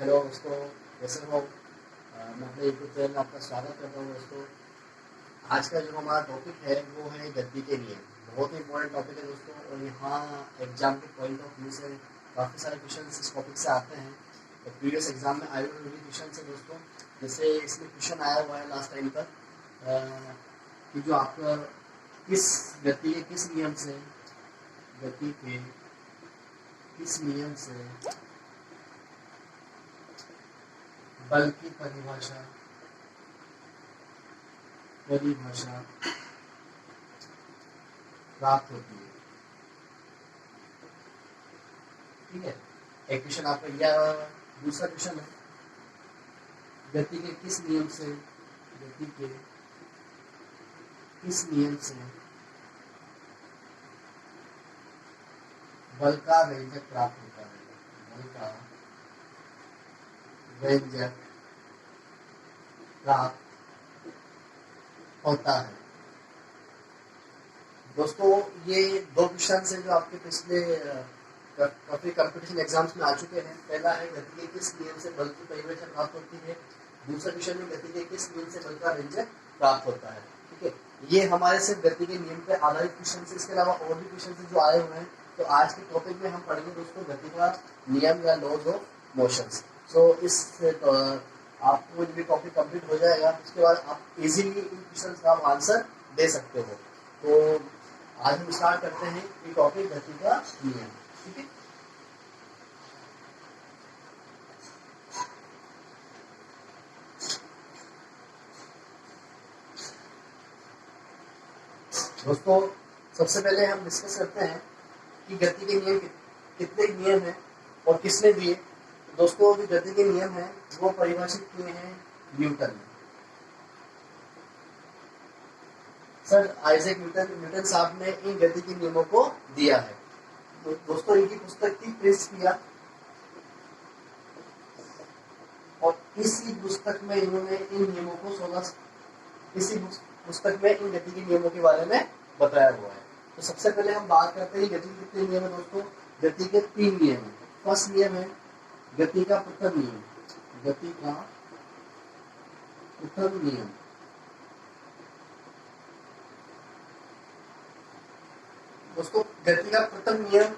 Hello दोस्तों, कैसे हो? मैं अपने यूट्यूब चैनल में आपका स्वागत करता हूँ दोस्तों। आज का जो हमारा टॉपिक है वो है गद्दी के नियम। बहुत ही इंपॉर्टेंट टॉपिक है दोस्तों, और यहाँ एग्जाम के पॉइंट ऑफ व्यू से काफ़ी सारे क्वेश्चन इस टॉपिक से आते हैं। तो प्रीवियस एग्जाम में आए हुए भी क्वेश्चन है दोस्तों। जैसे इसमें क्वेश्चन आया हुआ है लास्ट टाइम पर कि जो आपका किस गति के किस नियम से गति के किस नियम से बल की परिभाषा परिभाषा प्राप्त होती है। ठीक है, एक क्वेश्चन आपका यह दूसरा क्वेश्चन है, गति के किस नियम से गति के किस नियम से बल का व्यंजक प्राप्त होता है। बल का व्यंजक प्राप्त होता है। दोस्तों, ये दो क्वेश्चन है जो आपके पिछले काफी कंपटीशन एग्जाम्स में आ चुके हैं। पहला है गति के किस नियम से बल की परिभाषा प्राप्त होती है। दूसरा क्वेश्चन में गति के किस नियम से बल का व्यंजक प्राप्त होता है। ठीक है, ये हमारे सिर्फ गति के नियम पर आधारित क्वेश्चन है। इसके अलावा और भी क्वेश्चन जो आए हुए हैं। तो आज के टॉपिक में हम पढ़ेंगे दोस्तों गति का नियम या लॉज ऑफ मोशंस। सो इस आपको जब ये टॉपिक कंप्लीट हो जाएगा उसके बाद आप इजीली इन क्वेश्चन का आंसर दे सकते हो। तो आज हम स्टार्ट करते हैं ये टॉपिक गति का नियम। ठीक है, दोस्तों सबसे पहले हम डिस्कस करते हैं कि गति के नियम कितने नियम हैं और किसने दिए। दोस्तों, जो गति के नियम हैं वो परिभाषित किए हैं न्यूटन ने। सर आइजैक न्यूटन साहब ने इन गति के नियमों को दिया है। तो दोस्तों, इनकी पुस्तक थी प्रिंसिपिया, और इसी पुस्तक में इन्होंने इन नियमों को 16 इसी पुस्तक में इन गति के नियमों के बारे में बताया हुआ है। तो सबसे पहले हम बात करते हैं गति के कितने नियम है दोस्तों। गति के 3 नियम है। फर्स्ट नियम है गति का प्रथम नियम। गति का प्रथम नियम दोस्तों, गति का प्रथम नियम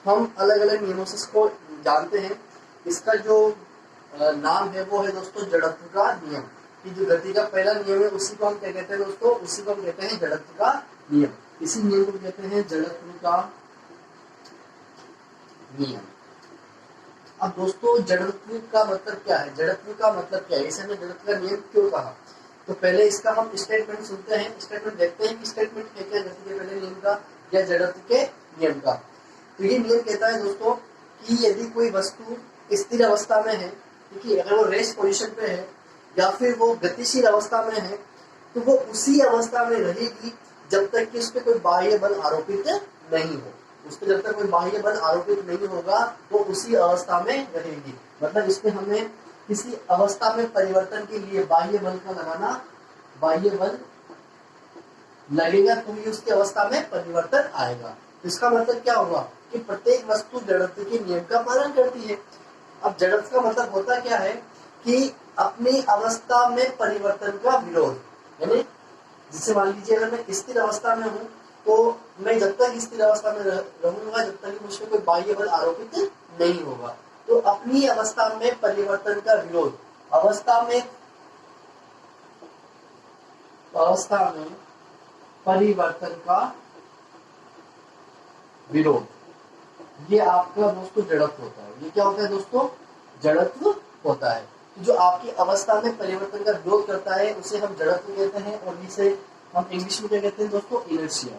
हम अलग अलग नियमों से इसको जानते हैं। इसका जो नाम है वो है दोस्तों जड़त्व का नियम। कि जो गति का पहला नियम है उसी को हम क्या कहते हैं दोस्तों, उसी को हम कहते हैं जड़त्व का नियम। इसी नियम को कहते हैं जड़त्व का नियम। अब दोस्तों, जड़त्व का मतलब क्या है? जड़त्व का मतलब क्या है? इसे हमने जड़त्व का नियम क्यों कहा? तो पहले इसका हम स्टेटमेंट सुनते हैं, स्टेटमेंट देखते हैं कि स्टेटमेंट है क्या गति के पहले नियम का या जड़त्व के नियम का। तो ये नियम कहता है दोस्तों कि यदि कोई वस्तु स्थिर अवस्था में है, देखिए अगर वो रेस्ट पोजीशन पे है या फिर वो गतिशील अवस्था में है, तो वो उसी अवस्था में रहेगी जब तक कि उस पर कोई बाह्य बल आरोपित नहीं हो। उस पर जब तक कोई बाह्य बल आरोपित नहीं होगा वो उसी अवस्था में रहेगी। मतलब इसमें हमें किसी अवस्था में परिवर्तन के लिए बाह्य बल का लगाना, बाह्य बल लगेगा तो ही उसकी अवस्था में परिवर्तन आएगा। तो इसका मतलब क्या होगा कि प्रत्येक वस्तु जड़त्व के नियम का पालन करती है। अब जड़त्व का मतलब होता क्या है कि अपनी अवस्था में परिवर्तन का विरोध। यानी जिससे मान लीजिए अगर मैं स्थिर अवस्था में हूँ तो मैं जब तक स्थिर अवस्था में रहूंगा जब तक मुझ पर कोई बाह्य बल आरोपित नहीं होगा। तो अपनी अवस्था में परिवर्तन का विरोध, अवस्था में परिवर्तन का विरोध, ये आपका दोस्तों जड़त्व होता है। ये क्या होता है दोस्तों? जड़त्व होता है। जो आपकी अवस्था में परिवर्तन का विरोध करता है उसे हम जड़त्व कहते हैं, और इसे हम इंग्लिश में क्या कहते हैं दोस्तों? इनर्शिया।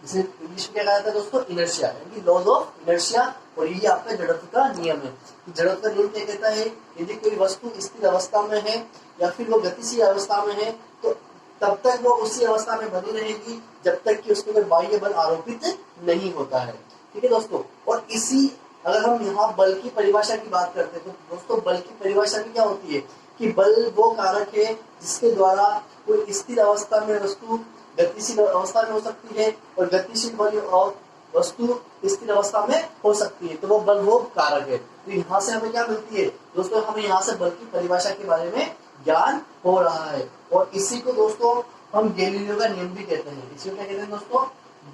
इसे इंग्लिश में क्या कहा जाता है दोस्तों? इनर्शिया, यानी लॉज ऑफ इनर्शिया। और ये आपका जड़त्व का नियम है। जड़त्व का नियम क्या कहता है? यदि कोई वस्तु स्थिर अवस्था में है या फिर वो गतिशील अवस्था में है तो तब तक वो उसी अवस्था में बनी रहेगी जब तक कि उसके ऊपर बाह्य बल आरोपित नहीं होता है। ठीक है दोस्तों, और इसी अगर हम यहाँ बल की परिभाषा की बात करते हैं तो दोस्तों बल की परिभाषा भी क्या होती है कि बल वो कारक है जिसके द्वारा कोई स्थिर अवस्था में वस्तु गतिशील अवस्था में हो सकती है, और गतिशील बल और वस्तु स्थिर अवस्था में हो सकती है, तो वो बल वो कारक है। तो यहाँ से हमें क्या मिलती है दोस्तों, हमें यहाँ से बल की परिभाषा के बारे में ज्ञान हो रहा है। और इसी को दोस्तों हम गैलीलियो का नियम भी कहते हैं। इसी को क्या कहते हैं दोस्तों,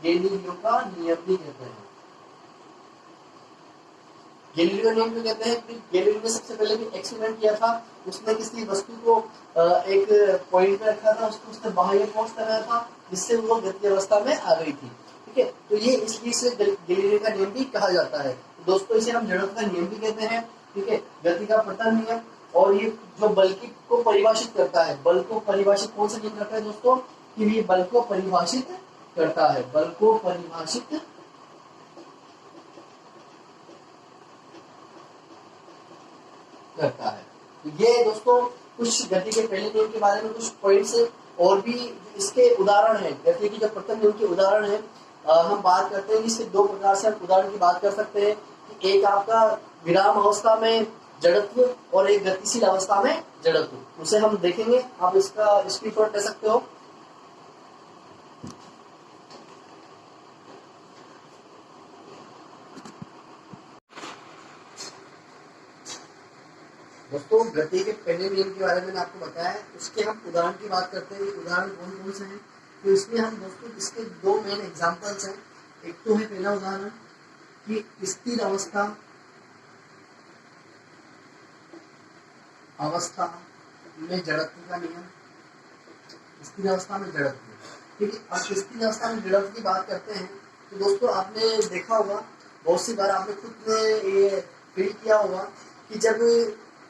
गैलीलियो का नियम भी कहते हैं। गैलीलियो का नियम क्यों कहते हैं, कि गैलीलियो ने सबसे पहले भी एक्सपेरिमेंट किया था। उसने किसी वस्तु को एक पॉइंट पे रखा था, उसको उसने बाह्य फोर्स लगाया था, जिससे वो गति अवस्था में आ गई थी। ठीक है, तो ये इसलिए इसे गैलीलियो का नियम भी कहा जाता है। तो दोस्तों इसे हम जड़त्व का नियम भी कहते हैं। ठीक है, गति का प्रथम नियम। और ये जो बल की को परिभाषित करता है, बल को परिभाषित कौन सा नियम करता है दोस्तों, कि ये बल को परिभाषित करता है, बल को परिभाषित करता है। तो ये दोस्तों कुछ गति के पहले नियम के बारे में कुछ पॉइंट्स और भी इसके उदाहरण है। गति की जो प्रथम नियम के उदाहरण है, हम बात करते हैं इसके दो प्रकार से हम उदाहरण की बात कर सकते हैं कि एक आपका विराम अवस्था में जड़त्व और एक गतिशील अवस्था में जड़त्व। उसे हम देखेंगे, आप इसका स्क्रीनशॉट ले सकते हो। दोस्तों गति के पहले नियम के बारे में आपको बताया, उसके हम उदाहरण की बात करते हैं। उदाहरण कौन कौन से हैं, तो इसमें हम दोस्तों इसके दो मेन एग्जांपल्स हैं। एक तो है पहला उदाहरण कि स्थिर अवस्था में जड़त्व का नियम, स्थिर अवस्था में जड़त्व। ठीक है, अब स्थिर अवस्था में जड़त्व की बात करते हैं तो दोस्तों आपने देखा होगा, बहुत सी बार आपने खुद ने ये फील किया होगा कि जब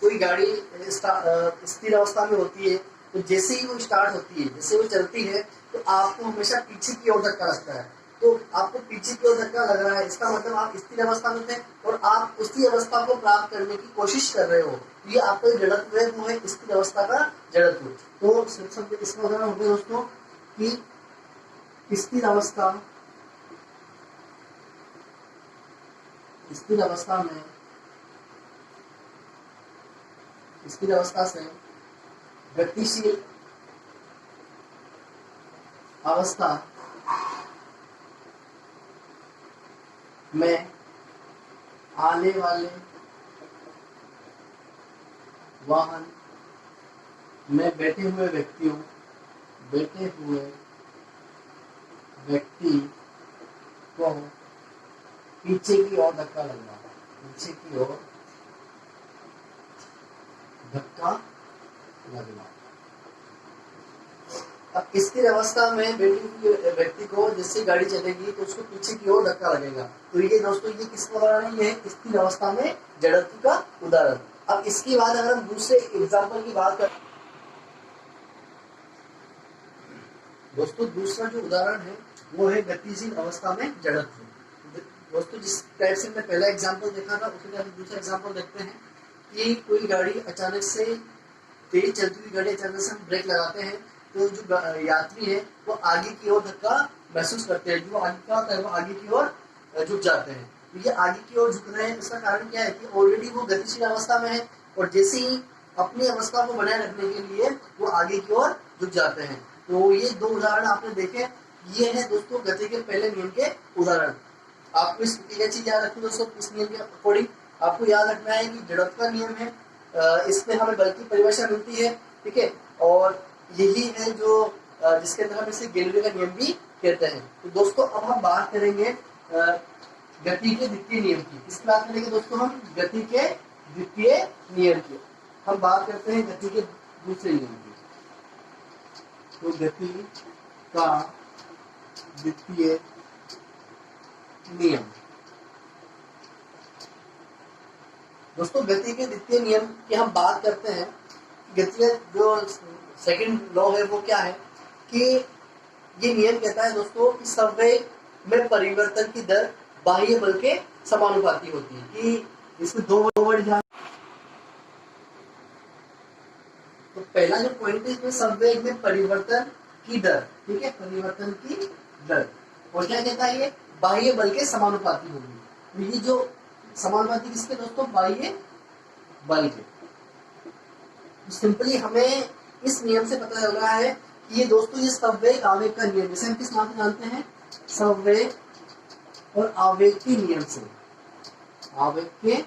कोई गाड़ी स्थिर अवस्था में होती है तो जैसे ही वो स्टार्ट होती है, जैसे वो चलती है, तो आपको हमेशा पीछे की ओर धक्का लगता है। तो आपको पीछे की ओर धक्का लग रहा है, इसका मतलब आप स्थिर अवस्था में थे और आप उसी अवस्था को प्राप्त करने की कोशिश कर रहे हो। ये आपका जड़त्व है, वो है स्थिर अवस्था का जड़त्व। तो सबसे इसका उदाहरण हो गया दोस्तों कि स्थिर अवस्था से गतिशील अवस्था में आने वाले वाहन में बैठे हुए व्यक्ति को पीछे की ओर धक्का लगना, पीछे की ओर धक्का लगना। अब स्थिर अवस्था में बैठे हुए व्यक्ति को जैसे गाड़ी चलेगी तो उसको पीछे की ओर धक्का लगेगा। तो ये दोस्तों ये किसका उदाहरण है, ये स्थिर अवस्था में जड़त्व का उदाहरण। अब इसके बाद अगर हम दूसरे एग्जाम्पल की बात करें दोस्तों, दूसरा जो उदाहरण है वो है गतिशील अवस्था में जड़त्व। दोस्तों जिस टाइप से हमने पहला एग्जाम्पल देखा था, उसके बाद दूसरा एग्जाम्पल देखते हैं कि कोई गाड़ी अचानक से, तेज चलती हुई गाड़ी अचानक से हम ब्रेक लगाते हैं तो जो यात्री है वो आगे की ओर धक्का महसूस करते हैं। जो आगे क्या होता है, वो आगे की ओर झुक जाते हैं। तो ये आगे की ओर झुक रहे हैं, इसका कारण क्या है कि ऑलरेडी वो गतिशील अवस्था में है और जैसे ही अपनी अवस्था को बनाए रखने के लिए वो आगे की ओर झुक जाते हैं। तो ये दो उदाहरण आपने देखे, ये है दोस्तों गति के पहले नियम के उदाहरण। आपको इस चीज याद रखनी दोस्तों, इस नियम के अकॉर्डिंग आपको याद रखना है कि जड़त्व का नियम है, इसमें हमें बल की परिभाषा मिलती है। ठीक है, और यही है जो जिसके अंदर हम इसे गैलीलियो का नियम भी कहते हैं। तो दोस्तों अब हम बात करेंगे गति के द्वितीय नियम की। किसकी बात करेंगे दोस्तों, हम गति के द्वितीय नियम की। हम बात करते हैं गति के दूसरे नियम की। तो गति का द्वितीय नियम दोस्तों, गति के द्वितीय नियम की हम बात करते हैं। गति जो सेकंड लॉ है वो क्या है कि ये नियम कहता है दोस्तों कि संवेग में परिवर्तन की दर बाह्य बल के समानुपाती होती है। कि इसमें दो वर्ड ध्यान, तो पहला जो पॉइंट है इसमें संवेग में परिवर्तन की दर, ठीक है, परिवर्तन की दर, और क्या कहता है ये बाह्य बल के समानुपाती होगी। ये जो समानुपाती किसके दोस्तों, बाह्य बल के। तो सिंपली हमें इस नियम से पता चल रहा है कि ये दोस्तों ये संवेग आवेग का नियम, जैसे हम किस नाम से जानते हैं, संवेग और आवेग के नियम से, आवेग के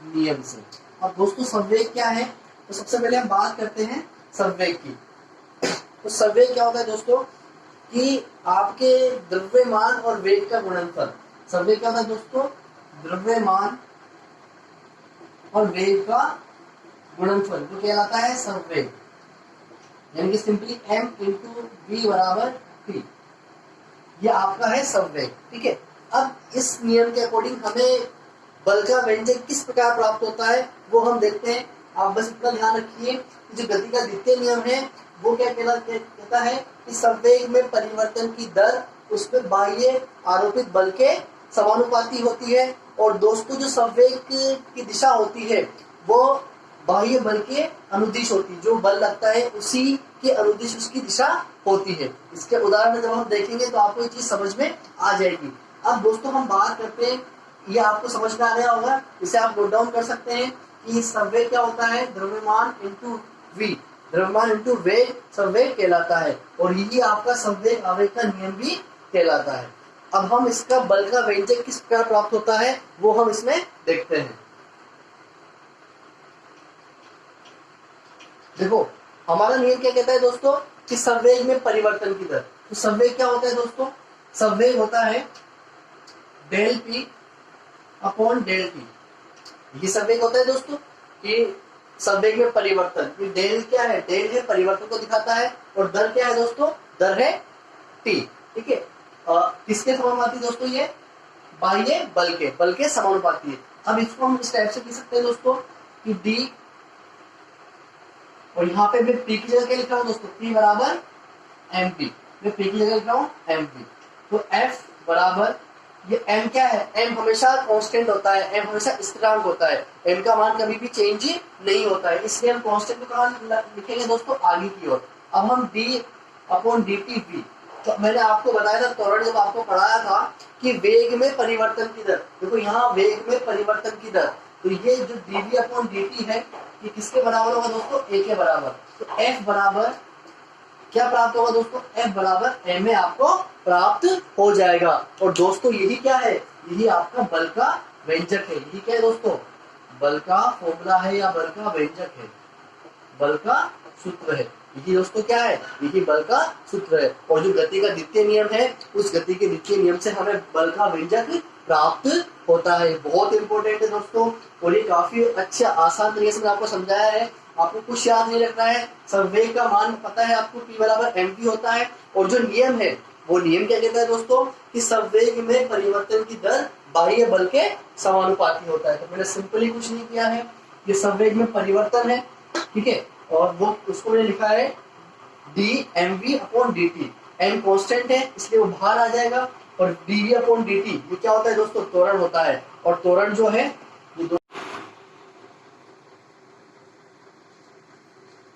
नियम से। अब दोस्तों संवेग क्या है, तो सबसे पहले हम बात करते हैं संवेग की। तो संवेग क्या होता है दोस्तों, कि आपके द्रव्यमान और वेग का गुणनफल। संवेग क्या होता है दोस्तों, द्रव्यमान और वेग का गुणनफल जो कहलाता है संवेग, यानी कि सिंपली m इंटू वी बराबर p, ये आपका है संवेग। ठीक है, अब इस नियम के अकॉर्डिंग हमें बल का व्यंजक किस प्रकार प्राप्त होता है वो हम देखते हैं। आप बस इतना ध्यान रखिए कि जो गति का द्वितीय नियम है वो क्या कहता है कि संवेग में परिवर्तन की दर उसमें बाह्य आरोपित बल के समानुपाती होती है। और दोस्तों जो संवेग की दिशा होती है वो बाह्य बल के अनुदिश होती है, जो बल लगता है उसी के अनुदिश उसकी दिशा होती है। इसके उदाहरण जब हम देखेंगे तो आपको ये चीज समझ में आ जाएगी। अब दोस्तों हम बात करते हैं, ये आपको समझ में आ गया होगा, इसे आप नोट डाउन कर सकते हैं कि संवेग क्या होता है, द्रव्यमान इंटू वी, द्रव्यमान इंटू वेग संवेग कहलाता है, और यही आपका संवेग आवेग का नियम भी कहलाता है। अब हम इसका बल का व्यंजक किस प्रकार प्राप्त होता है वो हम इसमें देखते हैं। देखो हमारा नियम क्या कहता है दोस्तों, कि संवेग में परिवर्तन की दर। तो संवेग क्या होता है दोस्तों, संवेग होता है del P upon del T. ये संवेग होता है दोस्तों कि संवेग में परिवर्तन, ये डेल क्या है, डेल है परिवर्तन को दिखाता है, और दर क्या है दोस्तों, दर है टी। ठीक है, किसके समानुपाती दोस्तों, ये बाह्य बल के समानुपाती है। अब इसको हम इस टाइप से लिख सकते हैं दोस्तों कि डी, और यहाँ पे मैं पी की जगह क्या लिख रहा हूँ दोस्तों, पी बराबर एम पी, मैं पी की जगह लिख रहा हूँ एम पी। तो एफ बराबर, ये m क्या है, m हमेशा कांस्टेंट होता है, m हमेशा स्थिरांक होता है, m का मान कभी भी चेंज नहीं होता है, इसलिए हम कांस्टेंट को कहाँ लिखेंगे दोस्तों, आगे की ओर। अब हम d अपॉन dt v, तो मैंने आपको बताया था त्वरण जब आपको पढ़ाया था कि वेग में परिवर्तन की दर, देखो यहाँ वेग में परिवर्तन की दर, तो ये जो dv अपॉन dt है ये किसके बराबर होगा दोस्तों, a के बराबर। तो f बराबर क्या प्राप्त होगा दोस्तों, F बराबर m में आपको प्राप्त हो जाएगा। और दोस्तों यही क्या है, यही आपका बल का व्यंजक है। यही क्या है दोस्तों, बल का फॉर्मूला है या बल का व्यंजक है, बल का सूत्र है। यही दोस्तों क्या है, यही बल का सूत्र है। और जो गति का द्वितीय नियम है उस गति के द्वितीय नियम से हमें बल का व्यंजक प्राप्त होता है। बहुत इंपॉर्टेंट है दोस्तों, और ये काफी अच्छा आसान तरीके से आपको समझाया है। आपको कुछ याद नहीं रखना है, संवेग का मान पता है आपको, p बराबर mp होता है। और जो नियम है वो नियम क्या कहता है दोस्तों, कि संवेग में परिवर्तन की दर बाह्य बल के समानुपाती होता है। तो मैंने सिंपली कुछ नहीं किया है, ये संवेग में परिवर्तन है, ठीक है, और वो उसको मैंने लिखा है D M V upon D T. M constant है इसलिए वो बाहर आ जाएगा, और D V upon D T ये क्या होता है दोस्तों, त्वरण होता है। और त्वरण जो है ये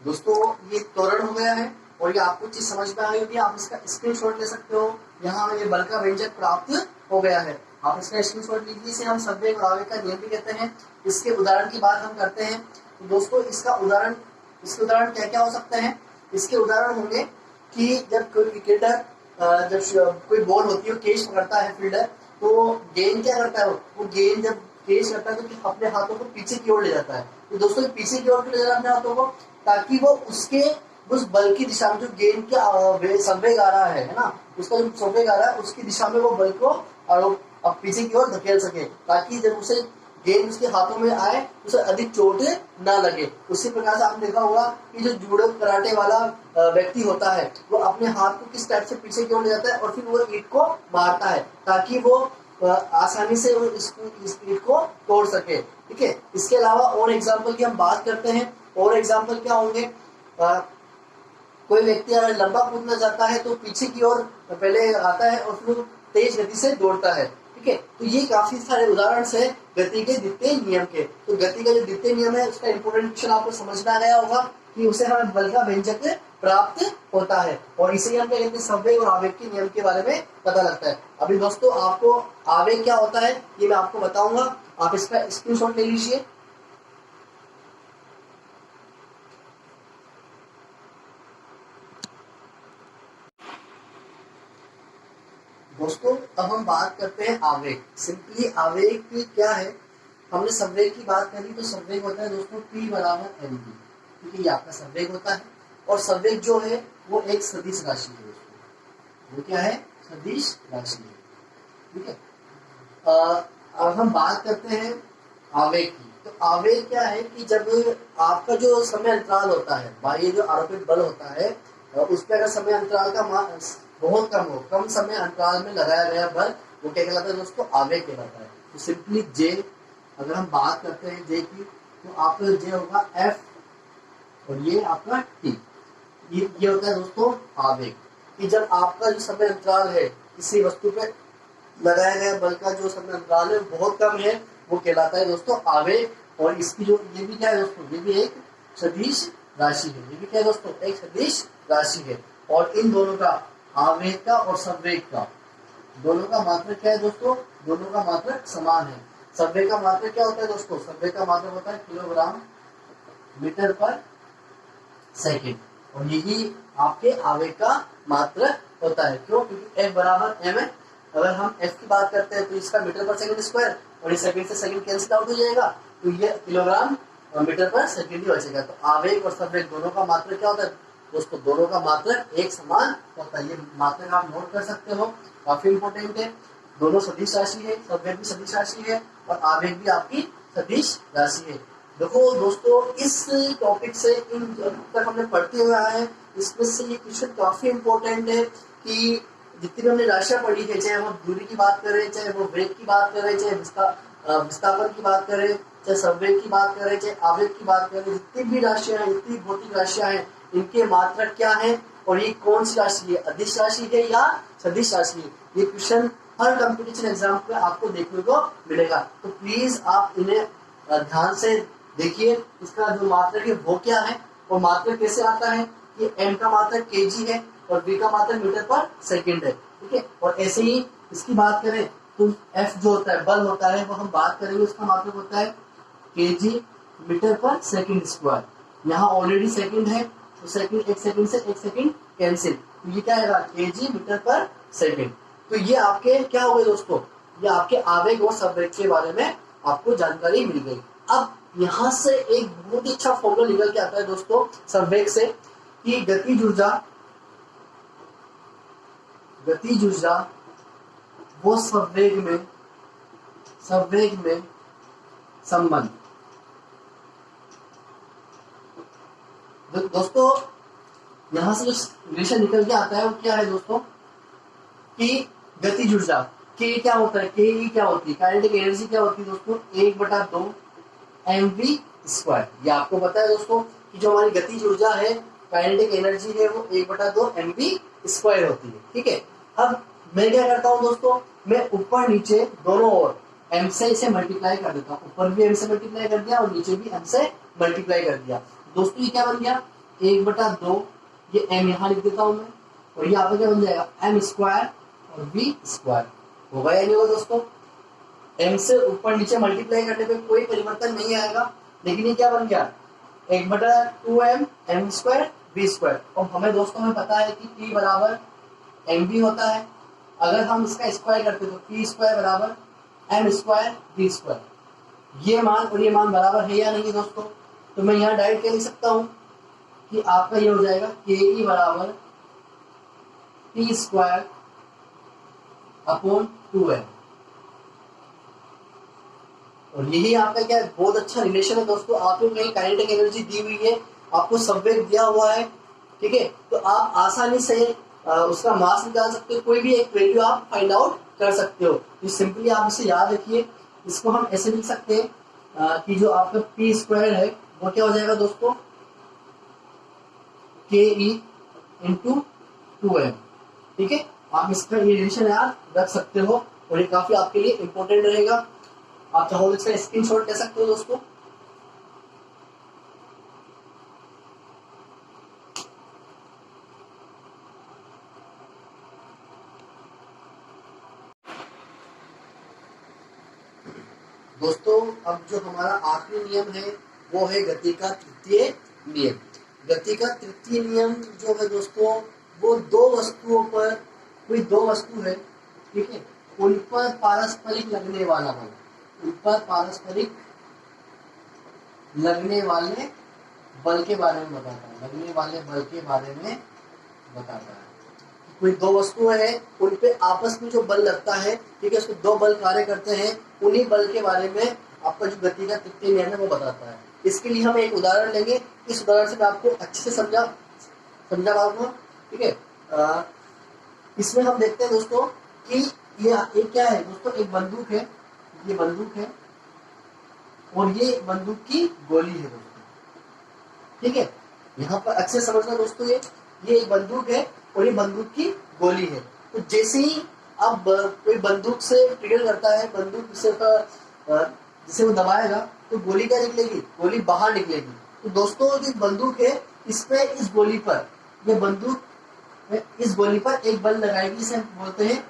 दोस्तों ये त्वरण हो गया है, और ये आपको चीज समझ में आई होगी, आप इसका स्क्रीनशॉट ले सकते हो। यहाँ हमें ये बल का व्यंजक प्राप्त हो गया है, आप इसका स्क्रीनशॉट लीजिए। इसे हम संवेग और आवेग का नियम भी कहते हैं। इसके उदाहरण की बात हम करते हैं तो दोस्तों इसके उदाहरण क्या क्या हो सकते हैं। इसके उदाहरण होंगे कि जब कोई क्रिकेटर जब कोई बॉल होती है कैच पकड़ता है फील्डर, तो गेंद क्या करता है, वो गेंद जब कैच करता है तो अपने हाथों को पीछे की ओर ले जाता है। तो दोस्तों पीछे की ओर क्यों ले जाता है अपने हाथों को, ताकि वो उसके उस बल की दिशा में जो गेंद के संवेग आ रहा है ना, उसका जो संवेग आ रहा है उसकी दिशा में वो बल को अब पीछे की ओर धकेल सके, ताकि जब उसे गेंद उसके हाथों में आए उसे अधिक चोट ना लगे। उसी प्रकार से आपने देखा होगा कि जो जूडो कराटे वाला व्यक्ति होता है वो अपने हाथ को किस टाइप से पीछे की ओर ले जाता है और फिर वो ईंट को मारता है, ताकि वो आसानी से इस ईंट को तोड़ सके। ठीक है, इसके अलावा और एग्जाम्पल की हम बात करते हैं। और एग्जाम्पल क्या होंगे, कोई व्यक्ति अगर लंबा कूदना चाहता है तो पीछे की ओर पहले आता है और फिर तेज गति से दौड़ता है। ठीक है, तो ये काफी सारे उदाहरण से गति के द्वितीय नियम के। तो गति का जो द्वितीय नियम है उसका इंपोर्टेंट क्वेश्चन आपको समझ में आ गया होगा कि उसे हमें बल का व्यंजक प्राप्त होता है, और इसे हम क्या कहते हैं, संवेग और आवेग के नियम के बारे में पता लगता है। अभी दोस्तों आपको आवेग क्या होता है ये मैं आपको बताऊंगा, आप इसका स्क्रीनशॉट ले लीजिए। दोस्तों अब हम बात करते हैं आवेग। सिंपली आवेग क्या है, हमने संवेग की बात करी तो संवेग होता है दोस्तों P बराबर mv, क्योंकि ये आपका संवेग होता है। और संवेग जो है वो एक सदिश राशि है दोस्तों, वो क्या है, सदिश राशि है, ठीक है। अब हम बात करते हैं आवेग की। तो आवेग क्या है कि जब आपका जो समय अंतराल होता है, बाह्य जो आरोपित बल होता है, उस पर अगर समय अंतराल का बहुत कम हो, कम समय अंतराल में लगाया गया बल, वो क्या कहलाता है दोस्तों, आवेग कहलाता है। तो सिंपली जे, अगर हम बात करते हैं जे की, तो आपका जे होगा एफ और ये आपका टी, ये होता है दोस्तों आवेग। कि जब आपका जो समय अंतराल है किसी वस्तु पे लगाया गया बल का जो समय अंतराल है बहुत कम है, वो कहलाता है दोस्तों आवेग। और इसकी जो ये भी क्या है दोस्तों, ये भी एक सदिश राशि है, ये भी क्या है दोस्तों, एक सदिश राशि है। और इन दोनों का, आवेग का और संवेग का, दोनों का मात्रक क्या है दोस्तों, दोनों का मात्रक समान है। संवेग का मात्रक क्या होता है दोस्तों, संवेग का मात्रक होता है किलोग्राम मीटर पर सेकेंड, और यही आपके आवेग का मात्रक होता है। क्यों, क्योंकि F बराबर m है। अगर हम F की बात करते हैं तो इसका मीटर पर सेकंड स्क्वायर, और इस सेकंड से सेकंड कैंसिल आउट हो जाएगा, तो ये किलोग्राम मीटर पर सेकंड ही बचेगा। तो आवेग और संवेग दोनों का मात्रक क्या होता है दोस्तों, दोनों का मात्रक एक समान होता है। ये मात्रक आप नोट कर सकते हो, काफी इंपॉर्टेंट है। दोनों सदिश राशि है, संवेग भी सदिश राशि है और आवेग भी आपकी सदिश राशि है। देखो दोस्तों, इस टॉपिक से इन तक हमने पढ़ते हुए आए हैं, इसमें से ये क्वेश्चन काफी इंपॉर्टेंट है कि जितनी हमने राशियां पढ़ी है, चाहे वो दूरी की बात करें, चाहे वो वेग की बात करें, चाहे विस्थापन की बात करें, चाहे संवेग की बात करें, चाहे आवेग की बात करें, जितनी भी राशियां हैं, जितनी भौतिक राशियां हैं, इनके मात्रक क्या है और ये कौन सी राशि है, अदिश राशि है या सदिश राशि है, ये क्वेश्चन हर कंपटीशन एग्जाम पे आपको देखने को मिलेगा। तो प्लीज आप इन्हें ध्यान से देखिए, इसका जो मात्रक है वो क्या है और मात्रक कैसे आता है कि m का मात्रक kg है और v का मात्रक मीटर पर सेकंड है, ठीक है। और ऐसे ही इसकी बात करें तो f जो होता है, बल होता है, वो हम बात करेंगे, उसका मात्रक होता है kg मीटर पर सेकंड स्क्वायर। यहाँ ऑलरेडी सेकंड है तो सेकंड, एक सेकंड से एक सेकंड कैंसिल, तो ये क्या आएगा kg मीटर पर सेकंड। तो ये आपके क्या हो गए दोस्तों, ये आपके आवेग और संवेग के बारे में आपको जानकारी मिल गई। अब यहाँ से एक बहुत ही अच्छा फॉर्मूला निकल के आता है दोस्तों संवेग से, कि गतिज ऊर्जा वो संवेग में संबंध। दोस्तों यहाँ से जो रिलेशन निकल के आता है वो क्या है दोस्तों, कि गतिज ऊर्जा के क्या होता है, के क्या होती है, काइनेटिक एनर्जी क्या होती है दोस्तों, 1/2 mv स्क्वायर। ये आपको पता है दोस्तों कि जो हमारी गतिज ऊर्जा है, काइनेटिक एनर्जी है, वो 1/2 mv स्क्वायर होती है, ठीक है। अब मैं क्या करता हूँ दोस्तों, मैं ऊपर नीचे दोनों ओर m से इसे मल्टीप्लाई कर देता हूँ, ऊपर भी m से मल्टीप्लाई कर दिया और नीचे भी m से मल्टीप्लाई कर दिया। दोस्तों ये क्या बन गया, 1/2, ये m यहाँ लिख देता हूँ मैं, और ये आपका क्या बन जाएगा m स्क्वायर और v स्क्वायर। होगा या नहीं होगा दोस्तों, m से ऊपर नीचे मल्टीप्लाई करने पे कोई परिवर्तन नहीं आएगा, लेकिन ये क्या बन गया 1/2m m square v square. और हमें दोस्तों में पता है कि p बराबर mv होता है, अगर हम इसका स्क्वायर करते तो p स्क्वायर बराबर m स्क्वायर v स्क्वायर। ये मान और ये मान बराबर है या नहीं दोस्तों, तो मैं यहाँ डायरेक्ट क्या लिख सकता हूँ कि आपका ये हो जाएगा ke बराबर p स्क्वायर अपॉन 2m। और यही आपका क्या है, बहुत अच्छा रिलेशन है दोस्तों। आपको कहीं काइनेटिक एनर्जी दी हुई है, आपको संवेग दिया हुआ है, ठीक है, तो आप आसानी से उसका मास निकाल सकते हो, कोई भी एक वैल्यू आप फाइंड आउट कर सकते हो। तो सिंपली आप इसे याद रखिए, इसको हम ऐसे लिख सकते हैं कि जो आपका पी स्क्वायर है वो क्या हो जाएगा दोस्तों, के ई इंटू 2m, ठीक है। आप इसका ये रिलेशन याद रख सकते हो और ये काफी आपके लिए इंपॉर्टेंट रहेगा। आप चाहो इसका स्क्रीनशॉट ले सकते हो दोस्तों। दोस्तों अब जो हमारा आखिरी नियम है वो है गति का तृतीय नियम। गति का तृतीय नियम जो है दोस्तों, वो दो वस्तुओं पर, कोई दो वस्तु है ठीक है, उन पर पारस्परिक लगने वाला बल, उन पर पारस्परिक लगने वाले बल के बारे में बताता है, लगने वाले बल के बारे में बताता है। कोई दो वस्तुएं हैं, उन पे आपस में जो बल लगता है, ठीक है, उसमें दो बल कार्य करते हैं, उन्हीं बल के बारे में आपका जो गति का तृतीय नियम है वो बताता है। इसके लिए हम एक उदाहरण लेंगे, इस उदाहरण से मैं आपको अच्छे से समझा पाऊंगा, ठीक है। इसमें हम देखते हैं दोस्तों कि ये क्या है दोस्तों, एक बंदूक है, ये बंदूक है और ये बंदूक की गोली है दोस्तों, ठीक है। यहाँ पर अच्छे से समझना दोस्तों, ये एक बंदूक है और ये बंदूक की गोली है। तो जैसे ही आप कोई बंदूक से ट्रिगर करता है, बंदूक से जिसे वो दबाएगा तो गोली क्या निकलेगी, गोली बाहर निकलेगी। तो दोस्तों जो बंदूक है इसमें इस गोली पर, ये बंदूक इस गोली पर एक बल लगाएगी, इसे बोलते हैं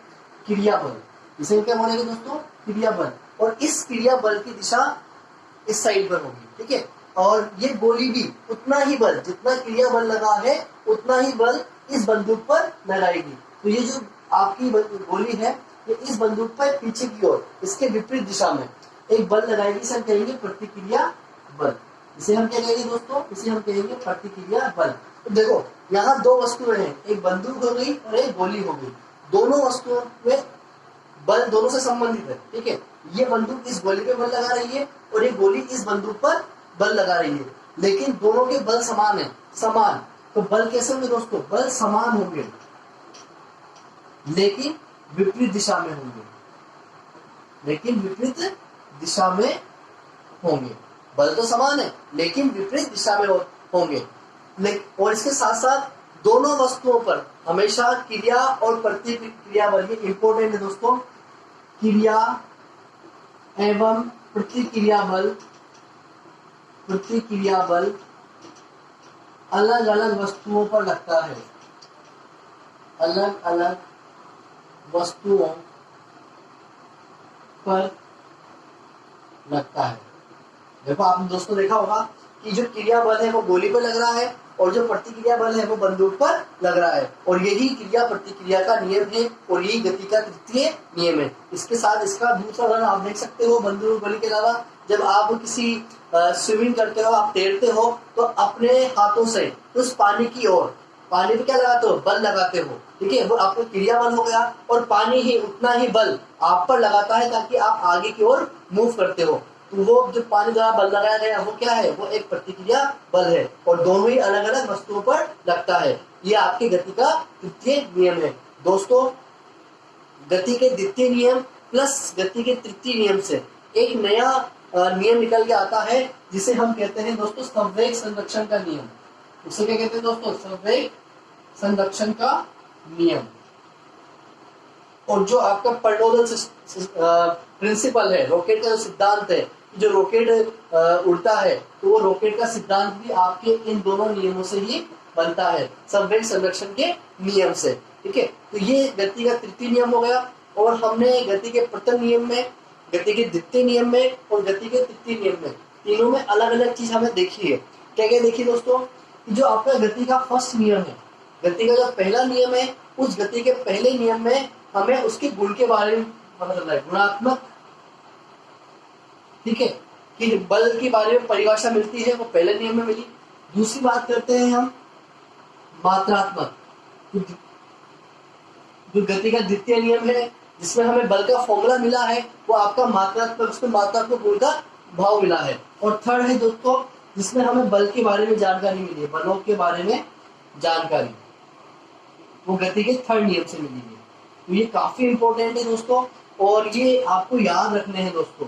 क्रिया बल। इसे क्या बोलेंगे दोस्तों, क्रिया बल। और इस क्रिया बल की दिशा इस साइड पर होगी, ठीक है। और ये गोली भी उतना ही बल, जितना क्रिया बल लगा है उतना ही बल इस बंदूक पर लगाएगी। तो ये जो आपकी गोली है ये इस बंदूक पर पीछे की ओर इसके विपरीत दिशा में एक बल लगाएगी, इसे हम कहेंगे प्रतिक्रिया बल। इसे हम क्या कहेंगे दोस्तों, इसे हम कहेंगे प्रतिक्रिया बल। तो देखो यहाँ दो वस्तुएं हैं, एक बंदूक हो गई और एक गोली हो गई। दोनों वस्तुओं में बल दोनों से संबंधित है, ठीक है। ये बंदूक इस गोली पे बल लगा रही है और ये गोली इस बंदूक पर बल लगा रही है, लेकिन दोनों के बल समान है, समान। तो बल कैसे होंगे दोस्तों, बल समान होंगे लेकिन विपरीत दिशा में होंगे, लेकिन विपरीत दिशा में होंगे। बल तो समान है लेकिन विपरीत दिशा में होंगे। और इसके साथ साथ दोनों वस्तुओं पर हमेशा क्रिया और प्रतिक्रिया बल, ये इंपॉर्टेंट है दोस्तों, क्रिया एवं प्रतिक्रिया बल अलग अलग वस्तुओं पर लगता है, अलग अलग वस्तुओं पर लगता है। देखो आपने दोस्तों देखा होगा कि जो क्रिया बल है वो गोली पर लग रहा है और जो प्रतिक्रिया बल है वो बंदूक पर लग रहा है, और यही क्रिया प्रतिक्रिया का नियम है और यही गति का तृतीय नियम है। इसके साथ इसका दूसरा उदाहरण आप देख सकते हो, बंदूक गोली के अलावा जब आप किसी स्विमिंग करते हो, आप तैरते हो, तो अपने हाथों से उस पानी की ओर, पानी पे क्या लगाते हो, बल लगाते हो, ठीक है। वो आपका क्रिया बल हो गया और पानी ही उतना ही बल आप पर लगाता है ताकि आप आगे की ओर मूव करते हो। तो वो जो पानी द्वारा बल लगाया गया वो क्या है, वो एक प्रतिक्रिया बल है और दोनों ही अलग अलग वस्तुओं पर लगता है। ये आपकी गति का तृतीय नियम है दोस्तों। गति के द्वितीय नियम प्लस गति के तृतीय नियम से एक नया नियम निकल के आता है जिसे हम कहते हैं दोस्तों संवेग संरक्षण का नियम। उसे क्या कहते हैं दोस्तों, संवेग संरक्षण का नियम। और जो आपका पर्नोदल प्रिंसिपल है, रॉकेट का जो सिद्धांत है, जो रॉकेट उड़ता है तो वो रॉकेट का सिद्धांत भी आपके इन दोनों नियमों से ही बनता है, संवेग संरक्षण के नियम से, ठीक है। तो ये गति का तृतीय नियम हो गया। और हमने गति के प्रथम नियम में, गति के द्वितीय नियम में और गति के तृतीय नियम में, तीनों में अलग अलग चीज हमें देखी है। क्या क्या देखी दोस्तों, जो आपका गति का फर्स्ट नियम है, गति का जो पहला नियम है, उस गति के पहले नियम में हमें उसके गुण के बारे में पता चलता है, गुणात्मक, ठीक है, कि बल के बारे में परिभाषा मिलती है, वो पहले नियम में मिली। दूसरी बात करते हैं हम मात्रात्मक, जो गति का द्वितीय नियम है जिसमें हमें बल का फॉर्मूला मिला है, वो आपका मात्रात्मक, उसमें मात्रात्मक गुण का भाव मिला है। और थर्ड है दोस्तों जिसमें हमें बल के बारे में जानकारी मिली है, बलों के बारे में जानकारी, वो गति के थर्ड नियम से मिली है। तो ये काफी इंपॉर्टेंट है दोस्तों, और ये आपको याद रखने हैं दोस्तों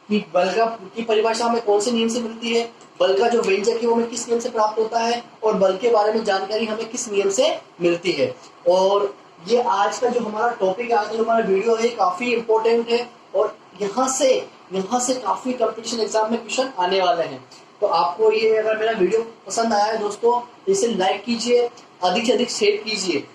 कि बल का की परिभाषा हमें कौन से नियम से मिलती है, बल का जो व्यंजक है वो हमें किस नियम से प्राप्त होता है, और बल के बारे में जानकारी हमें किस नियम से मिलती है। और ये आज का जो हमारा टॉपिक, आज जो हमारा वीडियो है काफी इंपॉर्टेंट है, और यहाँ से काफी कंपटीशन एग्जाम में क्वेश्चन आने वाले हैं। तो आपको ये अगर मेरा वीडियो पसंद आया है दोस्तों, इसे लाइक कीजिए, अधिक से अधिक शेयर कीजिए,